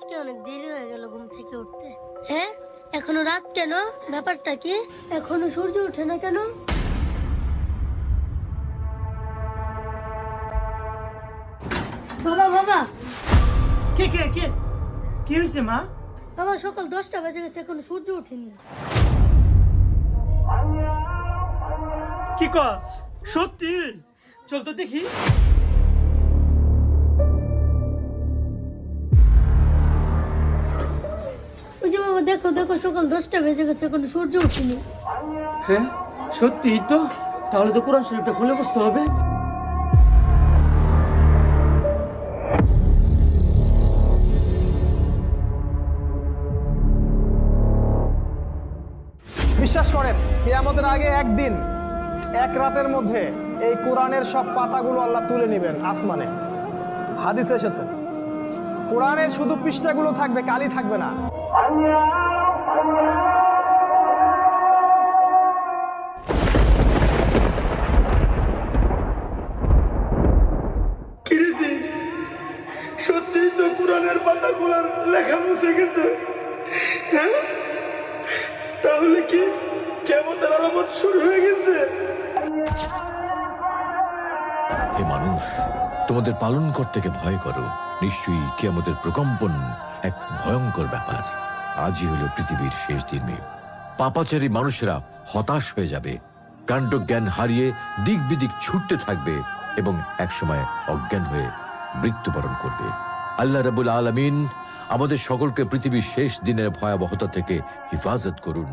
আজকে অনেক দেরি হয়ে গেল ঘুম থেকে উঠতে। হ্যাঁ, এখনো রাত কেন? ব্যাপারটা কি? এখনো সূর্য ওঠে না কেন? বাবা বাবা কে কে কে কি হয়েছে মা? বাবা, সকাল 10টা বাজে গেছে, এখনো সূর্য ওঠেনি। কি কস? সত্যি? চল তো দেখি। ওই যে বাবা, দেখো দেখো, সকাল 10টা বেজে গেছে, এখনো সূর্য ওঠেনি। হ্যাঁ সত্যি তো। তাহলে তো কোরআন শরীফটা খুলে বসতে হবে। বিশ্বাস করেন, কিয়ামতের আগে একদিন এক রাতের মধ্যে এই কোরআনের সব পাতাগুলো আল্লাহ তুলে নেবেন আসমানে। হাদিসে এসেছে কোরআনের শুধু পৃষ্ঠাগুলো থাকবে, কালি থাকবে না। সত্যি তো কোরআনের পাতাগুলোর লেখা মুছে গেছে। হ্যাঁ, তাহলে কি কিয়ামতের আলামত শুরু হয়ে গেছে? হে মানুষ, তোমাদের পালনকর্তাকে ভয় করো। নিশ্চয়ই কিয়ামতের প্রকম্পন এক ভয়ঙ্কর ব্যাপার। আজই হলো পৃথিবীর শেষ দিন। পাপাচারী মানুষেরা হতাশ হয়ে যাবে, কাণ্ডজ্ঞান হারিয়ে দিক বিদিক ছুটতে থাকবে এবং একসময় অজ্ঞান হয়ে মৃত্যুবরণ করবে। আল্লাহ রাব্বুল আলামিন আমাদের সকলকে পৃথিবীর শেষ দিনের ভয়াবহতা থেকে হিফাজত করুন।